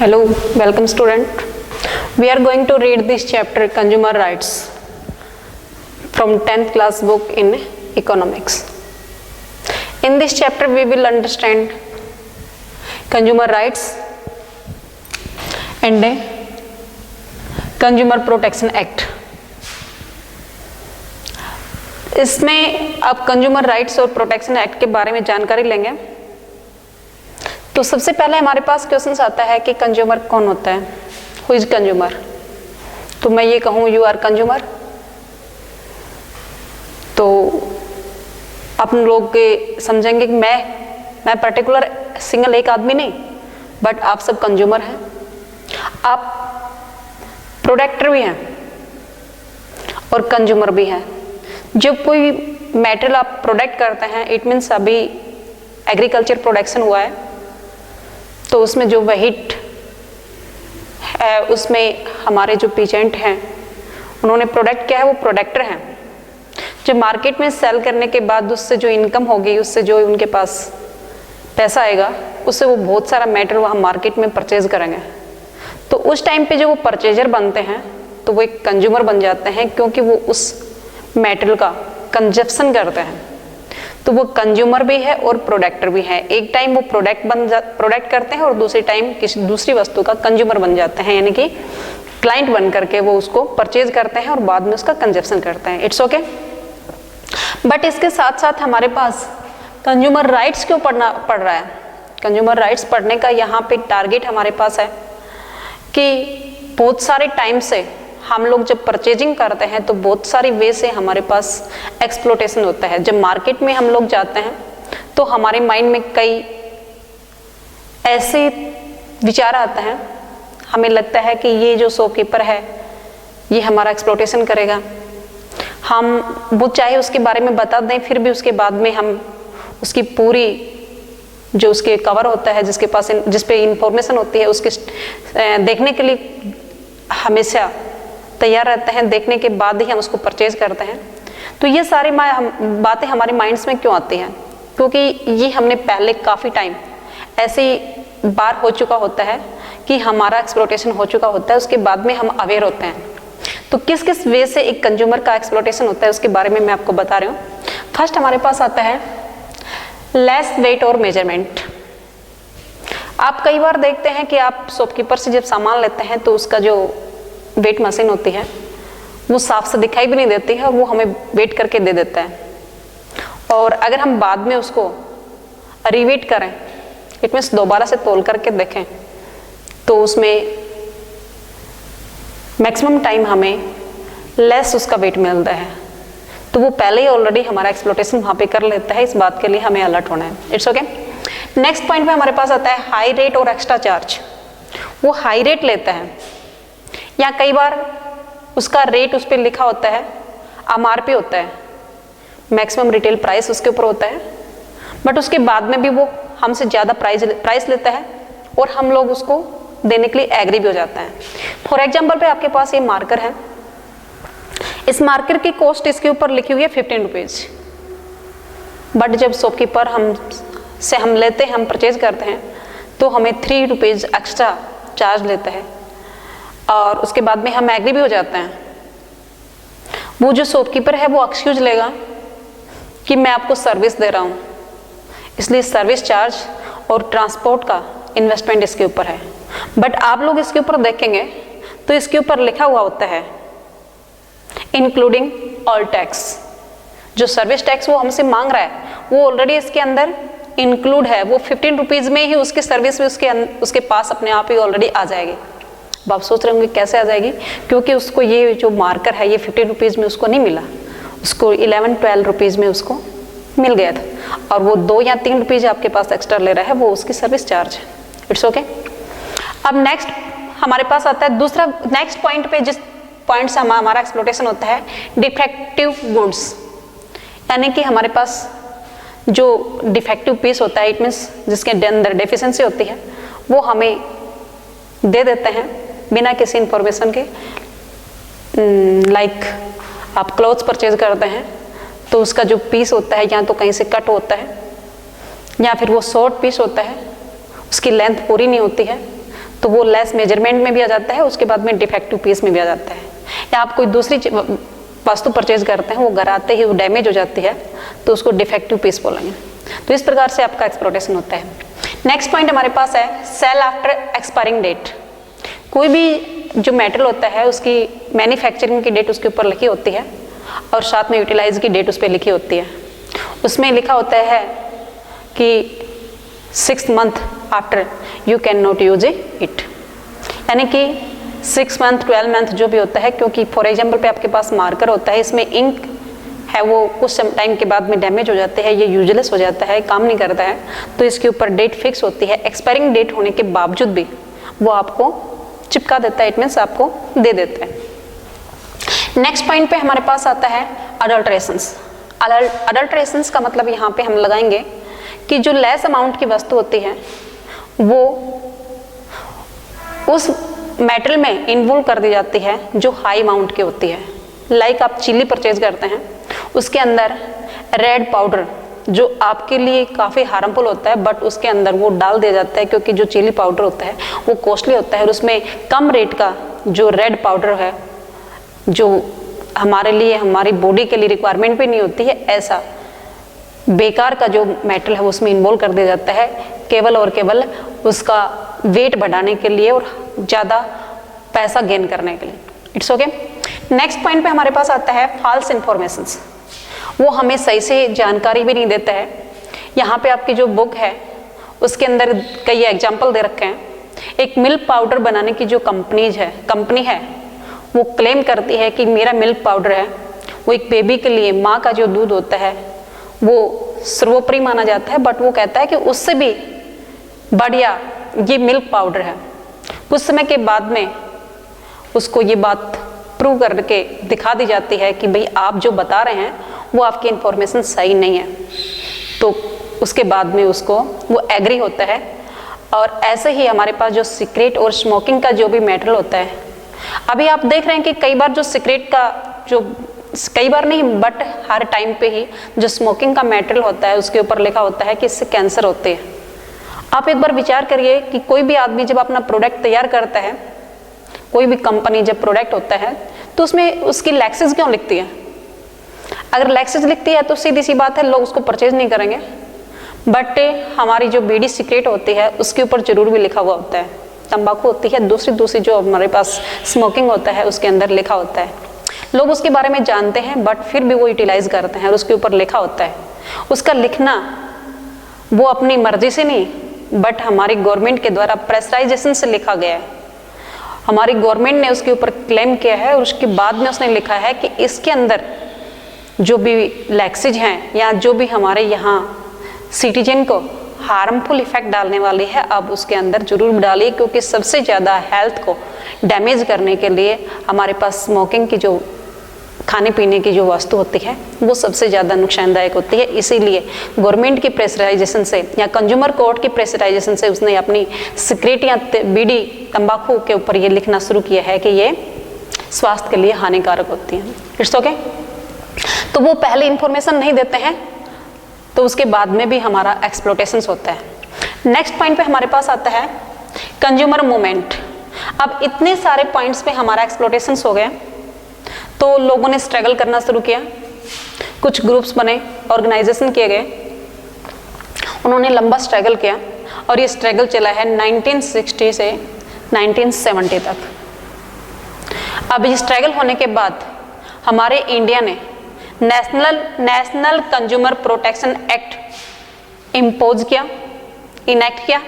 Hello, welcome student. We are going to read this chapter Consumer Rights from 10th class book in economics. In this chapter we will understand consumer rights and Consumer Protection Act. इसमें आप consumer rights और protection act के बारे में जानकारी लेंगे। तो सबसे पहले हमारे पास क्वेश्चन आता है कि कंज्यूमर कौन होता है, हु इज कंज्यूमर। तो मैं ये कहूँ यू आर कंज्यूमर, तो आप लोग समझेंगे कि मैं पर्टिकुलर सिंगल एक आदमी नहीं, बट आप सब कंज्यूमर हैं। आप प्रोडक्टर भी हैं और कंज्यूमर भी हैं। जब कोई मटेरियल आप प्रोडक्ट करते हैं, इट मीन्स अभी एग्रीकल्चर प्रोडक्शन हुआ है, तो उसमें जो वेट है उसमें हमारे जो पेजेंट हैं उन्होंने प्रोडक्ट किया है, वो प्रोडक्टर हैं। जब मार्केट में सेल करने के बाद उससे जो इनकम होगी, उससे जो उनके पास पैसा आएगा, उससे वो बहुत सारा मटेरियल वहाँ मार्केट में परचेज करेंगे। तो उस टाइम पे जो वो परचेजर बनते हैं तो वो एक कंज्यूमर बन जाते हैं, क्योंकि वो उस मटेरियल का कंजप्शन करते हैं। तो वो कंज्यूमर भी है और प्रोडक्टर भी है। एक टाइम वो प्रोडक्ट करते हैं और दूसरी टाइम किसी दूसरी वस्तु का कंज्यूमर बन जाते हैं, यानी कि क्लाइंट बन करके वो उसको परचेज करते हैं और बाद में उसका कंजप्शन करते हैं। It's okay. बट इसके साथ साथ हमारे पास कंज्यूमर राइट्स क्यों पढ़ रहा है। कंज्यूमर राइट्स पढ़ने का यहाँ पे टारगेट हमारे पास है कि बहुत सारे टाइम से हम लोग जब परचेजिंग करते हैं तो बहुत सारी वे से हमारे पास एक्सप्लोटेशन होता है। जब मार्केट में हम लोग जाते हैं तो हमारे माइंड में कई ऐसे विचार आते हैं, हमें लगता है कि ये जो शॉपकीपर है ये हमारा एक्सप्लोटेशन करेगा। हम वो चाहे उसके बारे में बता दें, फिर भी उसके बाद में हम उसकी पूरी जो उसके कवर होता है, जिसके पास जिस पे इंफॉर्मेशन होती है, उसके देखने के लिए हमेशा तैयार रहते हैं। देखने के बाद ही हम उसको परचेज करते हैं। तो ये सारी बातें हमारे माइंड्स में क्यों आती हैं, क्योंकि ये हमने पहले काफ़ी टाइम ऐसी बार हो चुका होता है कि हमारा एक्सप्लोटेशन हो चुका होता है। उसके बाद में हम अवेयर होते हैं। तो किस किस वे से एक कंज्यूमर का एक्सप्लोटेशन होता है उसके बारे में मैं आपको बता रही हूँ। फर्स्ट हमारे पास आता है लेस वेट और मेजरमेंट। आप कई बार देखते हैं कि आप शॉपकीपर से जब सामान लेते हैं तो उसका जो वेट मशीन होती है वो साफ से दिखाई भी नहीं देती है, वो हमें वेट करके दे देता है। और अगर हम बाद में उसको रिवेट करें, इट मीन्स दोबारा से तोल करके देखें, तो उसमें मैक्सिमम टाइम हमें लेस उसका वेट मिलता है। तो वो पहले ही ऑलरेडी हमारा एक्सप्लोटेशन वहाँ पे कर लेता है। इस बात के लिए हमें अलर्ट होना है। It's okay. नेक्स्ट पॉइंट में हमारे पास आता है हाई रेट और एक्स्ट्रा चार्ज। वो हाई रेट लेता है, या कई बार उसका रेट उस पर लिखा होता है, MRP होता है, मैक्सिमम रिटेल प्राइस उसके ऊपर होता है, बट उसके बाद में भी वो हमसे ज़्यादा प्राइस लेता है और हम लोग उसको देने के लिए एग्री भी हो जाता है। फॉर एग्जाम्पल पे आपके पास ये मार्कर है, इस मार्कर की कॉस्ट इसके ऊपर लिखी हुई है 15 रुपीज़, बट जब शॉपकीपर हम लेते हैं, हम परचेज करते हैं, तो हमें 3 रुपीज़ एक्स्ट्रा चार्ज लेता है और उसके बाद में हम एग्री भी हो जाते हैं। वो जो शॉपकीपर है वो एक्सक्यूज लेगा कि मैं आपको सर्विस दे रहा हूँ, इसलिए सर्विस चार्ज और ट्रांसपोर्ट का इन्वेस्टमेंट इसके ऊपर है। बट आप लोग इसके ऊपर देखेंगे तो इसके ऊपर लिखा हुआ होता है इंक्लूडिंग ऑल टैक्स। जो सर्विस टैक्स वो हमसे मांग रहा है वो ऑलरेडी इसके अंदर इंक्लूड है। वो 15 रुपीज़ में ही उसकी सर्विस भी उसके पास अपने आप ही ऑलरेडी आ जाएगी। अब आप सोच रहे होंगे कैसे आ जाएगी, क्योंकि उसको ये जो मार्कर है ये 15 रुपीज़ में उसको नहीं मिला, उसको 11-12 रुपीज़ में उसको मिल गया था, और वो 2 या 3 रुपीज़ आपके पास एक्स्ट्रा ले रहा है, वो उसकी सर्विस चार्ज है। It's okay. अब नेक्स्ट हमारे पास आता है दूसरा, नेक्स्ट पॉइंट पे जिस पॉइंट से हमारा एक्सप्लोटेशन होता है, डिफेक्टिव गुड्स। यानी कि हमारे पास जो डिफेक्टिव पीस होता है, इट मीन्स जिसके अंदर डेफिशिएंसी होती है, वो हमें दे देते हैं बिना किसी इंफॉर्मेशन के। लाइक आप क्लॉथ्स परचेज करते हैं तो उसका जो पीस होता है या तो कहीं से कट होता है, या फिर वो शॉर्ट पीस होता है, उसकी लेंथ पूरी नहीं होती है, तो वो लेस मेजरमेंट में भी आ जाता है, उसके बाद में डिफेक्टिव पीस में भी आ जाता है। या आप कोई दूसरी वस्तु परचेज करते हैं, वो घर आते ही वो डैमेज हो जाती है, तो उसको डिफेक्टिव पीस बोलेंगे। तो इस प्रकार से आपका एक्सप्लोइटेशन होता है। नेक्स्ट पॉइंट हमारे पास है सेल आफ्टर एक्सपायरिंग डेट। कोई भी जो मेटल होता है उसकी मैन्युफैक्चरिंग की डेट उसके ऊपर लिखी होती है और साथ में यूटिलाइज की डेट उस पर लिखी होती है। उसमें लिखा होता है कि 6 month after you can not use it, यानी कि 6 मंथ 12 मंथ जो भी होता है, क्योंकि फॉर एग्जाम्पल पे आपके पास मार्कर होता है, इसमें इंक है वो कुछ टाइम के बाद में डैमेज हो जाते हैं, ये यूजलेस हो जाता है, काम नहीं करता है, तो इसके ऊपर डेट फिक्स होती है। एक्सपायरिंग डेट होने के बावजूद भी वो आपको चिपका देता है, इट मीन्स आपको दे देता है। नेक्स्ट पॉइंट पे हमारे पास आता है अडल्ट्रेशंस। अडल्ट्रेशंस का मतलब यहाँ पे हम लगाएंगे कि जो लेस अमाउंट की वस्तु होती है वो उस मेटल में इन्वॉल्व कर दी जाती है जो हाई अमाउंट की होती है। लाइक आप चिल्ली परचेज करते हैं, उसके अंदर रेड पाउडर जो आपके लिए काफ़ी हार्मफुल होता है, बट उसके अंदर वो डाल दिया जाता है क्योंकि जो चिली पाउडर होता है वो कॉस्टली होता है और उसमें कम रेट का जो रेड पाउडर है जो हमारे लिए, हमारी बॉडी के लिए रिक्वायरमेंट भी नहीं होती है, ऐसा बेकार का जो मेटल है उसमें इन्वॉल्व कर दिया जाता है केवल और केवल उसका वेट बढ़ाने के लिए और ज़्यादा पैसा गेन करने के लिए। It's okay. नेक्स्ट पॉइंट पे हमारे पास आता है फॉल्स इन्फॉर्मेशंस। वो हमें सही से जानकारी भी नहीं देता है। यहाँ पे आपकी जो बुक है उसके अंदर कई एग्जाम्पल दे रखे हैं। एक मिल्क पाउडर बनाने की जो कंपनी है वो क्लेम करती है कि मेरा मिल्क पाउडर है वो एक बेबी के लिए, माँ का जो दूध होता है वो सर्वोपरि माना जाता है, बट वो कहता है कि उससे भी बढ़िया ये मिल्क पाउडर है। कुछ समय के बाद में उसको ये बात प्रूव करके दिखा दी जाती है कि भाई आप जो बता रहे हैं वो आपकी इंफॉर्मेशन सही नहीं है, तो उसके बाद में उसको वो एग्री होता है। और ऐसे ही हमारे पास जो सिगरेट और स्मोकिंग का जो भी मैटर होता है, अभी आप देख रहे हैं कि कई बार जो सिगरेट का जो, कई बार नहीं बट हर टाइम पे ही जो स्मोकिंग का मैटेरियल होता है उसके ऊपर लिखा होता है कि इससे कैंसर होते हैं। आप एक बार विचार करिए कि कोई भी आदमी जब अपना प्रोडक्ट तैयार करता है, कोई भी कंपनी जब प्रोडक्ट होता है तो उसमें उसकी लैक्सेस क्यों लिखती है? अगर लैक्सेस लिखती है तो सीधी सी बात है लोग उसको परचेज नहीं करेंगे, बट हमारी जो बीड़ी सिगरेट होती है उसके ऊपर जरूर भी लिखा हुआ होता है। तंबाकू होती है, दूसरी जो हमारे पास स्मोकिंग होता है उसके अंदर लिखा होता है। लोग उसके बारे में जानते हैं बट फिर भी वो यूटिलाइज करते हैं और उसके ऊपर लिखा होता है। उसका लिखना वो अपनी मर्जी से नहीं बट हमारी गवर्नमेंट के द्वारा प्रेशराइजेशन से लिखा गया है। हमारी गवर्नमेंट ने उसके ऊपर क्लेम किया है और उसके बाद में उसने लिखा है कि इसके अंदर जो भी लैक्सेज हैं या जो भी हमारे यहाँ सिटीजन को हार्मफुल इफेक्ट डालने वाली है, अब उसके अंदर जरूर डालिए, क्योंकि सबसे ज़्यादा हेल्थ को डैमेज करने के लिए हमारे पास स्मोकिंग की जो खाने पीने की जो वस्तु होती है वो सबसे ज़्यादा नुकसानदायक होती है। इसीलिए गवर्नमेंट की प्रेशराइजेशन से या कंज्यूमर कोर्ट की प्रेशराइजेशन से उसने अपनी सिगरेट या बीड़ी तंबाकू के ऊपर ये लिखना शुरू किया है कि ये स्वास्थ्य के लिए हानिकारक होती है। It's okay. तो वो पहले इंफॉर्मेशन नहीं देते हैं तो उसके बाद में भी हमारा एक्सप्लोटेशन होता है। नेक्स्ट पॉइंट पे हमारे पास आता है कंज्यूमर मूवमेंट। अब इतने सारे पॉइंट्स पे हमारा एक्सप्लोटेशन हो गया तो लोगों ने स्ट्रगल करना शुरू किया, कुछ ग्रुप्स बने, ऑर्गेनाइजेशन किए गए, उन्होंने लंबा स्ट्रगल किया और ये स्ट्रगल चला है 1960 से 1970 तक। अब ये स्ट्रगल होने के बाद हमारे इंडिया ने national consumer protection act impose किया, इनेक्ट किया।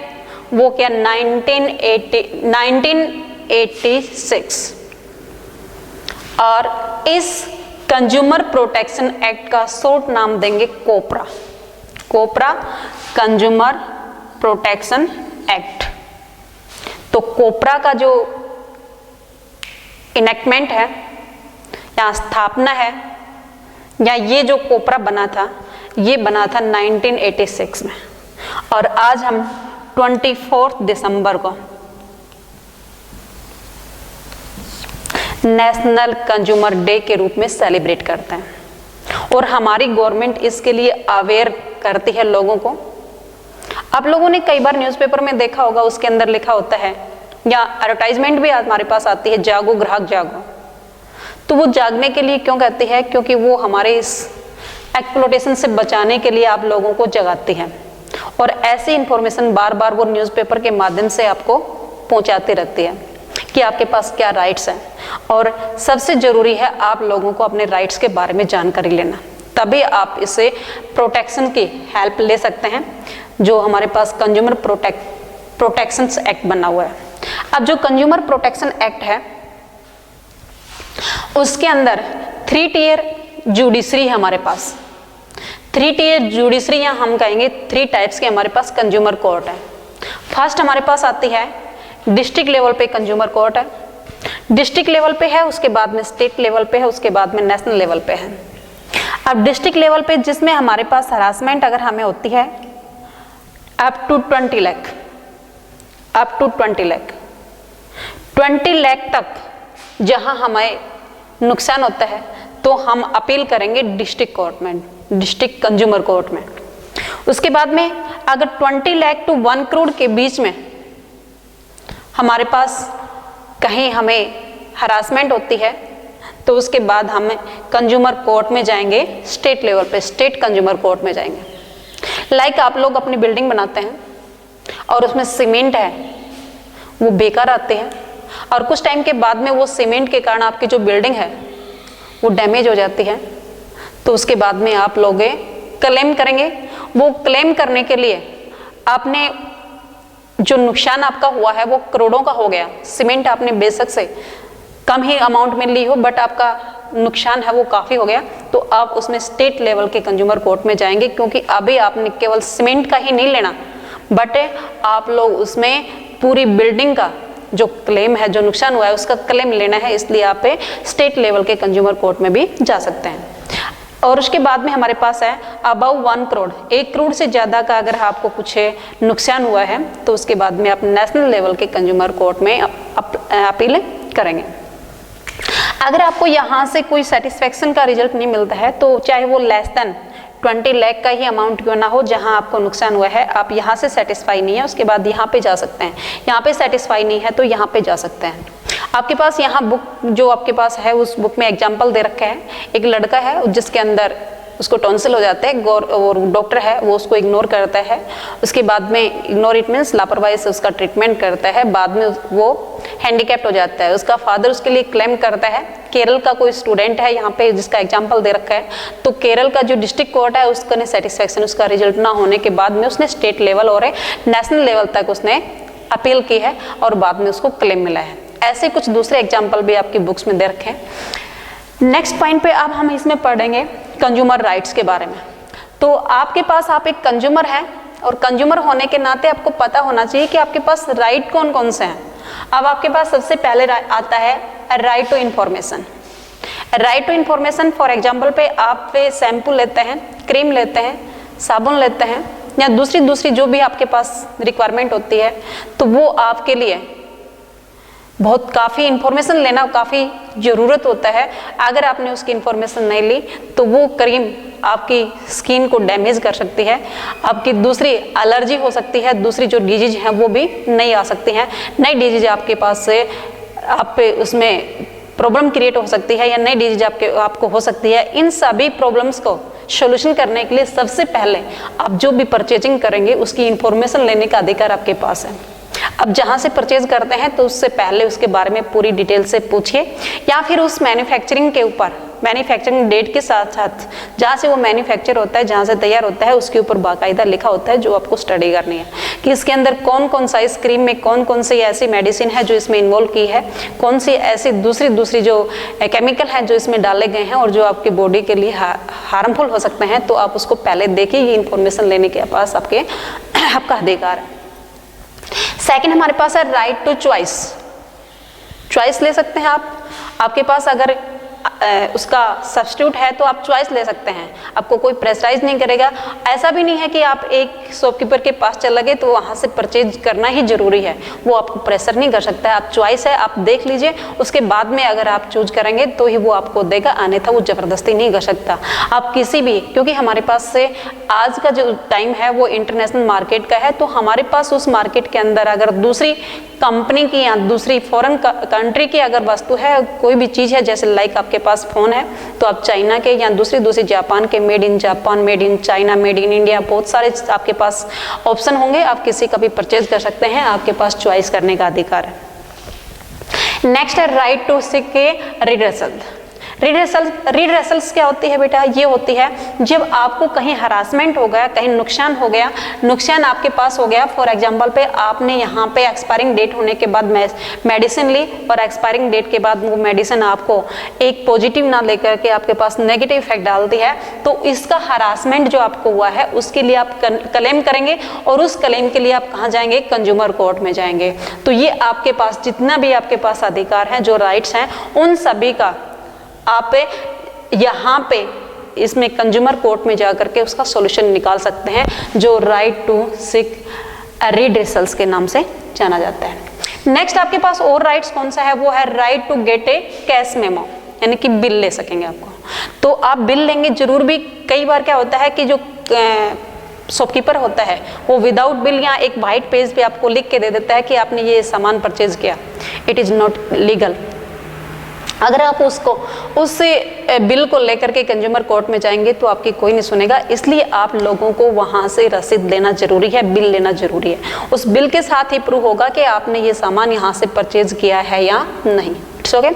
वो क्या 1986, और इस कंज्यूमर प्रोटेक्शन एक्ट का शॉर्ट नाम देंगे कोपरा कंज्यूमर प्रोटेक्शन एक्ट। तो कोपरा का जो इनेक्टमेंट है या स्थापना है या ये जो कोपरा बना था ये बना था 1986 में, और आज हम 24 दिसंबर को नेशनल कंज्यूमर डे के रूप में सेलिब्रेट करते हैं। और हमारी गवर्नमेंट इसके लिए अवेयर करती है लोगों को। आप लोगों ने कई बार न्यूज़पेपर में देखा होगा, उसके अंदर लिखा होता है या एडवर्टाइजमेंट भी हमारे पास आती है, जागो ग्राहक जागो। तो वो जागने के लिए क्यों कहती है? क्योंकि वो हमारे इस एक्सप्लॉयटेशन से बचाने के लिए आप लोगों को जगाती है और ऐसी इंफॉर्मेशन बार बार वो न्यूज़पेपर के माध्यम से आपको पहुंचाती रहती है कि आपके पास क्या राइट्स हैं। और सबसे ज़रूरी है आप लोगों को अपने राइट्स के बारे में जानकारी लेना, तभी आप इसे प्रोटेक्शन की हेल्प ले सकते हैं, जो हमारे पास कंज्यूमर प्रोटेक्शन एक्ट बना हुआ है। अब जो कंज्यूमर प्रोटेक्शन एक्ट है उसके अंदर 3 टियर जुडिशरी है हमारे पास। 3 टियर जुडिशरी या हम कहेंगे 3 टाइप्स के हमारे पास कंज्यूमर कोर्ट है। फर्स्ट हमारे पास आती है डिस्ट्रिक्ट लेवल पे कंज्यूमर कोर्ट है, डिस्ट्रिक्ट लेवल पे है, उसके बाद में स्टेट लेवल पे है, उसके बाद में नेशनल लेवल पे है। अब डिस्ट्रिक्ट लेवल पे जिसमें हमारे पास हरासमेंट अगर हमें होती है up to 20 lakh, up to 20 lakh, 20 lakh तक जहां हमें नुकसान होता है तो हम अपील करेंगे डिस्ट्रिक्ट कोर्ट में, डिस्ट्रिक्ट कंज्यूमर कोर्ट में। उसके बाद में अगर 20 लाख टू 1 करोड़ के बीच में हमारे पास कहीं हमें हरासमेंट होती है तो उसके बाद हम कंज्यूमर कोर्ट में जाएंगे, स्टेट लेवल पे स्टेट कंज्यूमर कोर्ट में जाएंगे। लाइक आप लोग अपनी बिल्डिंग बनाते हैं और उसमें सीमेंट है, वो बेकार आते हैं और कुछ टाइम के बाद में वो सीमेंट के कारण आपकी जो बिल्डिंग है वो डैमेज हो जाती है, तो उसके बाद में आप लोग क्लेम करेंगे। वो क्लेम करने के लिए आपने जो नुकसान आपका हुआ है वो करोड़ों का हो गया, सीमेंट आपने बेशक से कम ही अमाउंट में ली हो बट आपका नुकसान है वो काफ़ी हो गया, तो आप उसमें स्टेट लेवल के कंज्यूमर कोर्ट में जाएंगे, क्योंकि अभी आपने केवल सीमेंट का ही नहीं लेना बट आप लोग उसमें पूरी बिल्डिंग का जो क्लेम है, जो नुकसान हुआ है उसका क्लेम लेना है, इसलिए आप स्टेट लेवल के कंज्यूमर कोर्ट में भी जा सकते हैं। और उसके बाद में हमारे पास है अबव 1 करोड़, 1 करोड़ से ज़्यादा का अगर आपको कुछ नुकसान हुआ है तो उसके बाद में आप नेशनल लेवल के कंज्यूमर कोर्ट में अपील करेंगे। अगर आपको यहाँ से कोई सेटिस्फेक्शन का रिजल्ट नहीं मिलता है तो चाहे वो लेस देन 20 लाख का ही अमाउंट क्यों ना हो, जहाँ आपको नुकसान हुआ है आप यहाँ से सेटिस्फाई नहीं है उसके बाद यहाँ पे जा सकते हैं, यहाँ पे सेटिस्फाई नहीं है तो यहाँ पे जा सकते हैं। आपके पास यहाँ बुक जो आपके पास है उस बुक में एग्जाम्पल दे रखा है, एक लड़का है जिसके अंदर उसको टॉन्सिल हो जाता है और डॉक्टर है वो उसको इग्नोर करता है, उसके बाद में इग्नोर इट मीन्स लापरवाही से उसका ट्रीटमेंट करता है, बाद में वो हैंडीकैप्ड हो जाता है। उसका फादर उसके लिए क्लेम करता है, केरल का कोई स्टूडेंट है यहाँ पे जिसका एग्जाम्पल दे रखा है, तो केरल का जो डिस्ट्रिक्ट कोर्ट है उसका नहीं सेटिस्फेक्शन, उसका रिजल्ट ना होने के बाद में उसने स्टेट लेवल और नेशनल लेवल तक उसने अपील की है और बाद में उसको क्लेम मिला है। ऐसे कुछ दूसरे एग्जाम्पल भी आपकी बुक्स में दे रखे हैं। नेक्स्ट पॉइंट पे अब हम इसमें पढ़ेंगे कंज्यूमर राइट्स के बारे में। तो आपके पास आप एक कंज्यूमर हैं और कंज्यूमर होने के नाते आपको पता होना चाहिए कि आपके पास राइट कौन कौन से हैं। अब आपके पास सबसे पहले आता है right to information. Right to information for example पे आप शैम्पू लेते हैं, क्रीम लेते हैं, साबुन लेते हैं या दूसरी जो भी आपके पास रिक्वायरमेंट होती है, तो वो आपके लिए बहुत काफ़ी इंफॉर्मेशन लेना काफ़ी ज़रूरत होता है। अगर आपने उसकी इंफॉर्मेशन नहीं ली तो वो क्रीम आपकी स्किन को डैमेज कर सकती है, आपकी दूसरी एलर्जी हो सकती है, दूसरी जो डिजीज हैं वो भी नहीं आ सकती हैं, नई डिजीज आपके पास से आप पे उसमें प्रॉब्लम क्रिएट हो सकती है या नई डिजीज आपको हो सकती है। इन सभी प्रॉब्लम्स को सोल्यूशन करने के लिए सबसे पहले आप जो भी परचेजिंग करेंगे उसकी इंफॉर्मेशन लेने का अधिकार आपके पास है। अब जहाँ से परचेज करते हैं तो उससे पहले उसके बारे में पूरी डिटेल से पूछिए या फिर उस मैन्युफैक्चरिंग के ऊपर मैन्युफैक्चरिंग डेट के साथ साथ जहाँ से वो मैन्युफैक्चर होता है, जहाँ से तैयार होता है, उसके ऊपर बाकायदा लिखा होता है जो आपको स्टडी करनी है कि इसके अंदर कौन कौन सा इस क्रीम में कौन कौन सी ऐसी मेडिसिन है जो इसमें इन्वॉल्व की है, कौन सी ऐसी दूसरी जो केमिकल हैं जो इसमें डाले गए हैं और जो आपके बॉडी के लिए हार्मफुल हो सकते हैं। तो आप उसको पहले देखिए, ये इन्फॉर्मेशन लेने के पास आपका अधिकार है। सेकंड हमारे पास है राइट टू चॉइस। चॉइस ले सकते हैं आप, आपके पास अगर उसका सब्स्टिट्यूट है तो आप चॉइस ले सकते हैं, आपको कोई प्रेशराइज नहीं करेगा। ऐसा भी नहीं है कि आप एक शॉपकीपर के पास चले गए तो वहाँ से परचेज करना ही जरूरी है, वो आपको प्रेशर नहीं कर सकता है। आप चॉइस है, आप देख लीजिए, उसके बाद में अगर आप चूज करेंगे तो ही वो आपको देगा, अन्यथा वो जबरदस्ती नहीं कर सकता। आप किसी भी, क्योंकि हमारे पास से आज का जो टाइम है वो इंटरनेशनल मार्केट का है, तो हमारे पास उस मार्केट के अंदर अगर दूसरी कंपनी की या दूसरी फॉरेन कंट्री की अगर वस्तु है, कोई भी चीज़ है, जैसे लाइक आपके पास फ़ोन है तो आप चाइना के या दूसरी जापान के, made in Japan, made in China, made in India, बहुत सारे आपके पास ऑप्शन होंगे, आप किसी का भी परचेज कर सकते हैं, आपके पास चॉइस करने का अधिकार है। नेक्स्ट है राइट टू सीक रिड्रेसल। रिड्रेसल्स क्या होती है बेटा? ये होती है जब आपको कहीं हरासमेंट हो गया, कहीं नुकसान हो गया, नुकसान आपके पास हो गया, फॉर एग्जांपल पे आपने यहाँ पे एक्सपायरिंग डेट होने के बाद मेडिसिन ली और एक्सपायरिंग डेट के बाद वो मेडिसिन आपको एक पॉजिटिव ना लेकर के आपके पास नेगेटिव इफेक्ट डालती है, तो इसका हरासमेंट जो आपको हुआ है उसके लिए आप क्लेम करेंगे और उस क्लेम के लिए आप कहाँ जाएंगे? कंज्यूमर कोर्ट में जाएंगे। तो ये आपके पास जितना भी आपके पास अधिकार है, जो राइट्स हैं, उन सभी का आप यहाँ पे इसमें कंज्यूमर कोर्ट में जाकर के उसका सॉल्यूशन निकाल सकते हैं, जो राइट टू सीक रिड्रेसल्स के नाम से जाना जाता है। नेक्स्ट आपके पास और राइट्स कौन सा है? वो है right to get a cash memo, यानी कि बिल ले सकेंगे आपको। तो आप बिल लेंगे जरूर भी। कई बार क्या होता है कि जो शॉपकीपर होता है वो विदाउट बिल या एक वाइट पेज पे आपको लिख के दे देता है कि आपने ये सामान परचेज किया। It is not legal. अगर आप उस बिल को लेकर के कंज्यूमर कोर्ट में जाएंगे तो आपकी कोई नहीं सुनेगा, इसलिए आप लोगों को वहां से रसीद लेना जरूरी है, बिल लेना जरूरी है। उस बिल के साथ ही प्रूव होगा कि आपने ये सामान यहाँ से परचेज किया है या नहीं। It's okay.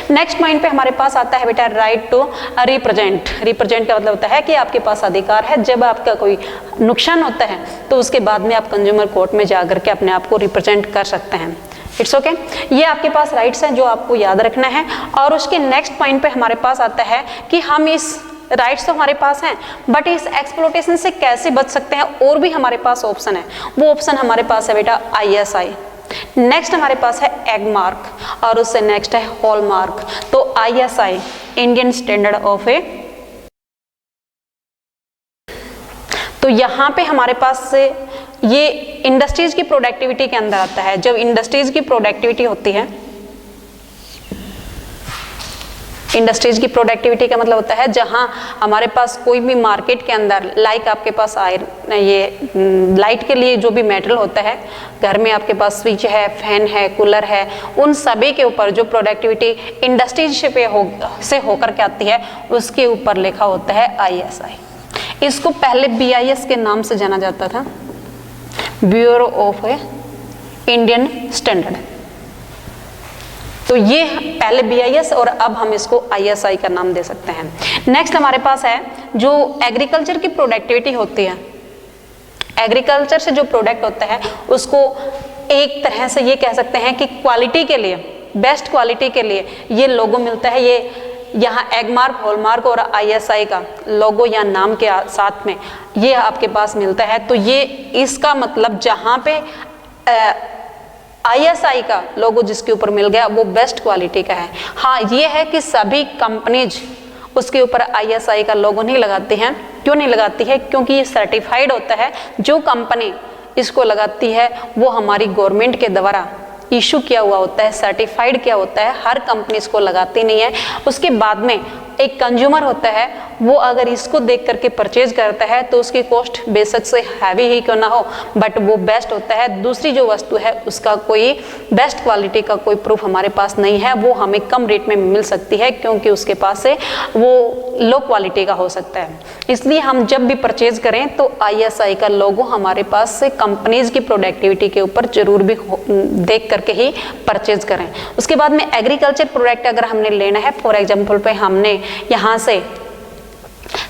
नेक्स्ट पॉइंट पे हमारे पास आता है बेटा राइट टू रिप्रेजेंट। रिप्रेजेंट का मतलब होता है कि आपके पास अधिकार है, जब आपका कोई नुकसान होता है तो उसके बाद में आप कंज्यूमर कोर्ट में जाकर के अपने आप को रिप्रेजेंट कर सकते हैं। It's okay. ये आपके पास राइट्स हैं जो आपको याद रखना है। और उसके नेक्स्ट पॉइंट पे हमारे पास आता है कि हम इस राइट्स तो हमारे पास हैं, बट इस एक्सप्लॉयटेशन से कैसे बच सकते हैं, और भी हमारे पास ऑप्शन है। वो ऑप्शन हमारे पास है बेटा ISI। नेक्स्ट हमारे पास है एगमार्क और उससे नेक्स्ट है हॉलमार्क। तो ISI इंडियन स्टैंडर्ड ऑफ ए, तो यहाँ पे हमारे पास से ये इंडस्ट्रीज की प्रोडक्टिविटी के अंदर आता है। जब इंडस्ट्रीज की प्रोडक्टिविटी होती है, इंडस्ट्रीज की प्रोडक्टिविटी का मतलब होता है जहां हमारे पास कोई भी मार्केट के अंदर, लाइक आपके पास ये लाइट के लिए जो भी मेटेरियल होता है, घर में आपके पास स्विच है, फैन है, कूलर है, उन सभी के ऊपर जो प्रोडक्टिविटी इंडस्ट्रीज से होकर के आती है उसके ऊपर लिखा होता है ISI। इसको पहले BIS के नाम से जाना जाता था, ब्यूरो ऑफ इंडियन स्टैंडर्ड। तो ये पहले BIS और अब हम इसको ISI का नाम दे सकते हैं। नेक्स्ट हमारे पास है जो एग्रीकल्चर की प्रोडक्टिविटी होती है। एग्रीकल्चर से जो प्रोडक्ट होता है उसको एक तरह से ये कह सकते हैं कि क्वालिटी के लिए, बेस्ट क्वालिटी के लिए ये लोगो मिलता है। ये यहाँ एगमार्क, हॉलमार्क और ISI का लोगो या नाम के साथ में ये आपके पास मिलता है। तो ये इसका मतलब जहाँ पे ISI का लोगो जिसके ऊपर मिल गया वो बेस्ट क्वालिटी का है। हाँ, ये है कि सभी कंपनीज उसके ऊपर ISI का लोगो नहीं लगाती हैं। क्यों नहीं लगाती है? क्योंकि ये सर्टिफाइड होता है। जो कंपनी इसको लगाती है वो हमारी गवर्नमेंट के द्वारा इशू किया हुआ होता है, सर्टिफाइड किया होता है। हर कंपनी इसको लगाती नहीं है। उसके बाद में एक कंज्यूमर होता है, वो अगर इसको देख करके परचेज करता है तो उसकी कॉस्ट बेशक से हैवी ही क्यों ना हो, बट वो बेस्ट होता है। दूसरी जो वस्तु है उसका कोई बेस्ट क्वालिटी का कोई प्रूफ हमारे पास नहीं है, वो हमें कम रेट में मिल सकती है क्योंकि उसके पास से वो लो क्वालिटी का हो सकता है। इसलिए हम जब भी परचेज करें तो ISI का लोगो हमारे पास से कंपनीज की प्रोडक्टिविटी के ऊपर जरूर भी देख करके ही परचेज करें। उसके बाद में एग्रीकल्चर प्रोडक्ट अगर हमने लेना है, फॉर एग्जाम्पल पे हमने यहाँ से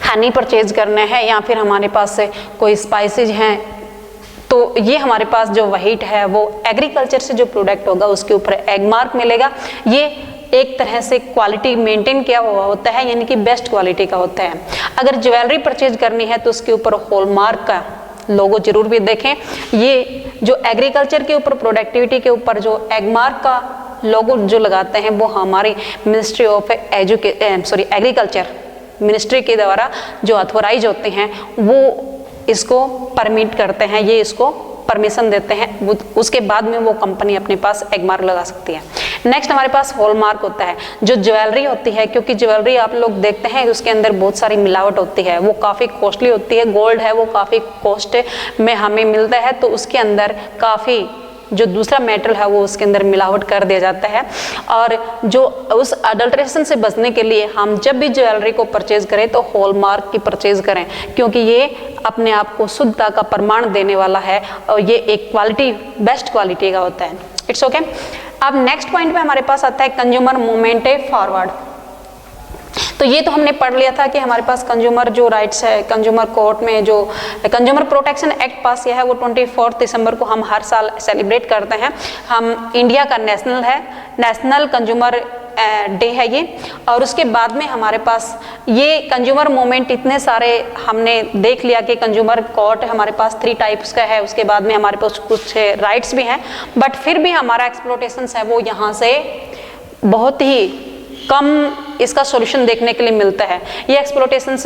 हनी परचेज करना है या फिर हमारे पास से कोई स्पाइसेज हैं, तो ये हमारे पास जो व्हाइट है वो एग्रीकल्चर से जो प्रोडक्ट होगा उसके ऊपर एगमार्क मिलेगा। ये एक तरह से क्वालिटी मेंटेन किया हुआ होता है, यानी कि बेस्ट क्वालिटी का होता है। अगर ज्वेलरी परचेज करनी है तो उसके ऊपर हॉलमार्क का लोगो जरूर भी देखें। ये जो एग्रीकल्चर के ऊपर प्रोडक्टिविटी के ऊपर जो एगमार्क का लोगो जो लगाते हैं वो हमारी मिनिस्ट्री ऑफ एग्रीकल्चर मिनिस्ट्री के द्वारा जो अथोराइज होते हैं वो इसको परमिट करते हैं, ये इसको परमिशन देते हैं। उसके बाद में वो कंपनी अपने पास एगमार्क लगा सकती है। नेक्स्ट हमारे पास हॉलमार्क होता है। जो ज्वेलरी होती है, क्योंकि ज्वेलरी आप लोग देखते हैं उसके अंदर बहुत सारी मिलावट होती है, वो काफ़ी कॉस्टली होती है। गोल्ड है वो काफ़ी कॉस्ट में हमें मिलता है, तो उसके अंदर काफ़ी जो दूसरा मेटल है वो उसके अंदर मिलावट कर दिया जाता है। और जो उस अडल्ट्रेशन से बचने के लिए हम जब भी ज्वेलरी को परचेज करें तो हॉलमार्क की परचेज करें, क्योंकि ये अपने आप को शुद्धता का प्रमाण देने वाला है और ये एक क्वालिटी, बेस्ट क्वालिटी का होता है। It's okay. अब नेक्स्ट पॉइंट पे हमारे पास आता है कंज्यूमर मूवमेंट फॉरवर्ड। तो ये तो हमने पढ़ लिया था कि हमारे पास कंज्यूमर जो राइट्स है, कंज्यूमर कोर्ट में जो कंज्यूमर प्रोटेक्शन एक्ट पास किया है वो 24 दिसंबर को हम हर साल सेलिब्रेट करते हैं। हम इंडिया का नेशनल है, नेशनल कंज्यूमर डे है ये। और उसके बाद में हमारे पास ये कंज्यूमर मूवमेंट इतने सारे हमने देख लिया कि कंज्यूमर कोर्ट हमारे पास 3 टाइप्स का है, उसके बाद में हमारे पास कुछ राइट्स भी हैं, बट फिर भी हमारा एक्सप्लॉयटेशंस है वो यहाँ से बहुत ही कम इसका सॉल्यूशन देखने के लिए मिलता है। ये एक्सप्लॉयटेशन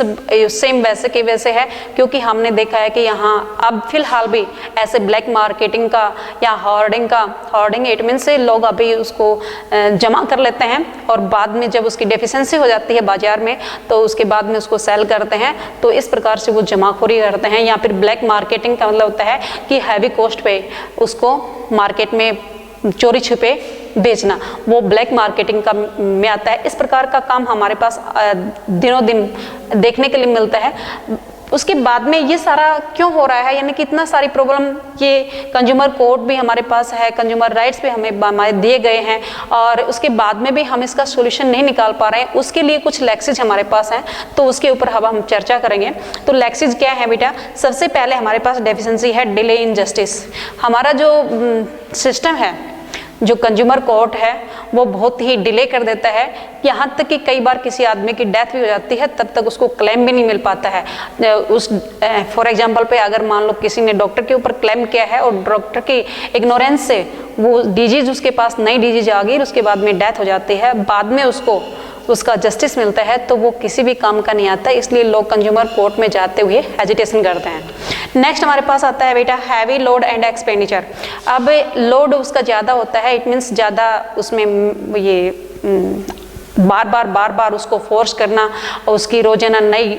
सेम वैसे के वैसे है, क्योंकि हमने देखा है कि यहाँ अब फिलहाल भी ऐसे ब्लैक मार्केटिंग का या हॉर्डिंग इट मीन से लोग अभी उसको जमा कर लेते हैं और बाद में जब उसकी डेफिशिएंसी हो जाती है बाजार में तो उसके बाद में उसको सेल करते हैं। तो इस प्रकार से वो जमाखोरी करते हैं। या फिर ब्लैक मार्केटिंग का मतलब होता है कि हैवी कॉस्ट पे उसको मार्केट में चोरी छुपे बेचना, वो ब्लैक मार्केटिंग का में आता है। इस प्रकार का काम हमारे पास दिनों दिन देखने के लिए मिलता है। उसके बाद में ये सारा क्यों हो रहा है, यानी कि इतना सारी प्रॉब्लम, ये कंज्यूमर कोर्ट भी हमारे पास है, कंज्यूमर राइट्स भी हमें दिए गए हैं और उसके बाद में भी हम इसका सॉल्यूशन नहीं निकाल पा रहे हैं। उसके लिए कुछ लैक्सेज हमारे पास हैं, तो उसके ऊपर हम चर्चा करेंगे। तो लैक्सेज क्या है बेटा? सबसे पहले हमारे पास डेफिशिएंसी है डिले इन जस्टिस। हमारा जो सिस्टम है, जो कंज्यूमर कोर्ट है, वो बहुत ही डिले कर देता है, यहाँ तक कि कई बार किसी आदमी की डेथ भी हो जाती है तब तक उसको क्लेम भी नहीं मिल पाता है। उस फॉर एग्जांपल पे अगर मान लो किसी ने डॉक्टर के ऊपर क्लेम किया है और डॉक्टर की इग्नोरेंस से वो डिजीज उसके पास नई डिजीज आ गई, उसके बाद में डेथ हो जाती है, बाद में उसको उसका जस्टिस मिलता है, तो वो किसी भी काम का नहीं आता। इसलिए लोग कंज्यूमर कोर्ट में जाते हुए हेजिटेशन करते हैं। नेक्स्ट हमारे पास आता है बेटा हैवी लोड एंड एक्सपेंडिचर। अब लोड उसका ज़्यादा होता है, इट मीन्स ज़्यादा उसमें ये बार बार उसको फोर्स करना और उसकी रोजाना नई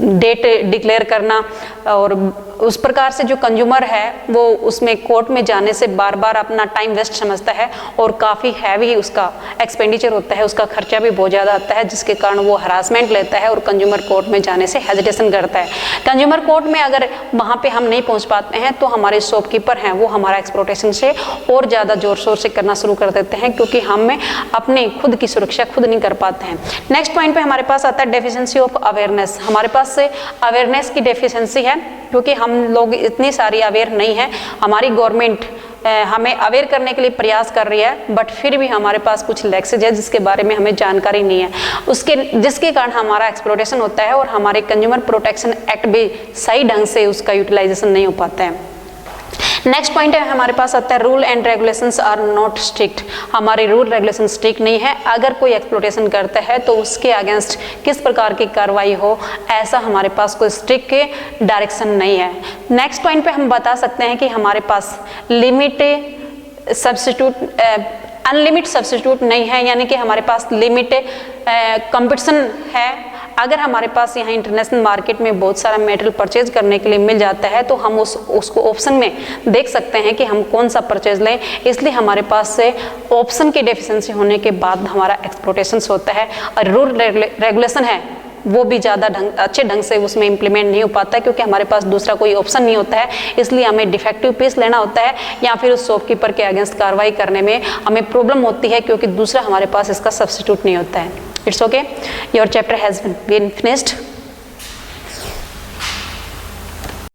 डेट डिक्लेयर करना, और उस प्रकार से जो कंज्यूमर है वो उसमें कोर्ट में जाने से बार बार अपना टाइम वेस्ट समझता है और काफ़ी हैवी उसका एक्सपेंडिचर होता है, उसका खर्चा भी बहुत ज़्यादा आता है, जिसके कारण वो हरासमेंट लेता है और कंज्यूमर कोर्ट में जाने से हेजिटेशन करता है। कंज्यूमर कोर्ट में अगर वहाँ पे हम नहीं पहुँच पाते हैं तो हमारे शॉपकीपर हैं वो हमारा एक्सप्लॉयटेशन से और ज़्यादा जोर शोर से करना शुरू कर देते हैं, क्योंकि हमें अपने खुद की सुरक्षा खुद नहीं कर पाते हैं। नेक्स्ट पॉइंट पे हमारे पास आता है डेफिशिएंसी ऑफ अवेयरनेस। हमारे पास से अवेयरनेस की डेफिशिएंसी है, क्योंकि हम लोग इतनी सारी अवेयर नहीं है। हमारी गवर्नमेंट हमें अवेयर करने के लिए प्रयास कर रही है, बट फिर भी हमारे पास कुछ लैक्सेज है जिसके बारे में हमें जानकारी नहीं है, जिसके कारण हमारा एक्सप्लॉयटेशन होता है और हमारे कंज्यूमर प्रोटेक्शन एक्ट भी सही ढंग से उसका यूटिलाइजेशन नहीं हो पाता है। नेक्स्ट पॉइंट है हमारे पास आता है rule and regulations are not strict. हमारे रूल रेगुलेशन स्ट्रिक्ट नहीं है। अगर कोई एक्सप्लॉयटेशन करता है तो उसके अगेंस्ट किस प्रकार की कार्रवाई हो, ऐसा हमारे पास कोई स्ट्रिक्ट डायरेक्शन नहीं है। नेक्स्ट पॉइंट पे हम बता सकते हैं कि हमारे पास लिमिट सब्स्टिट्यूट अनलिमिट सब्स्टिट्यूट नहीं है, यानी कि हमारे पास लिमिट कंपटीशन है। अगर हमारे पास यहाँ इंटरनेशनल मार्केट में बहुत सारा मेटेरियल परचेज करने के लिए मिल जाता है तो हम उसको ऑप्शन में देख सकते हैं कि हम कौन सा परचेज लें। इसलिए हमारे पास से ऑप्शन की डेफिशिएंसी होने के बाद हमारा एक्सप्लॉयटेशन होता है और रूल रेगुलेशन है वो भी ज़्यादा अच्छे ढंग से उसमें इम्प्लीमेंट नहीं हो पाता है, क्योंकि हमारे पास दूसरा कोई ऑप्शन नहीं होता है। इसलिए हमें डिफेक्टिव पीस लेना होता है या फिर उस शॉपकीपर के अगेंस्ट कार्रवाई करने में हमें प्रॉब्लम होती है, क्योंकि दूसरा हमारे पास इसका सब्स्टिट्यूट नहीं होता है। It's okay, your chapter has been finished.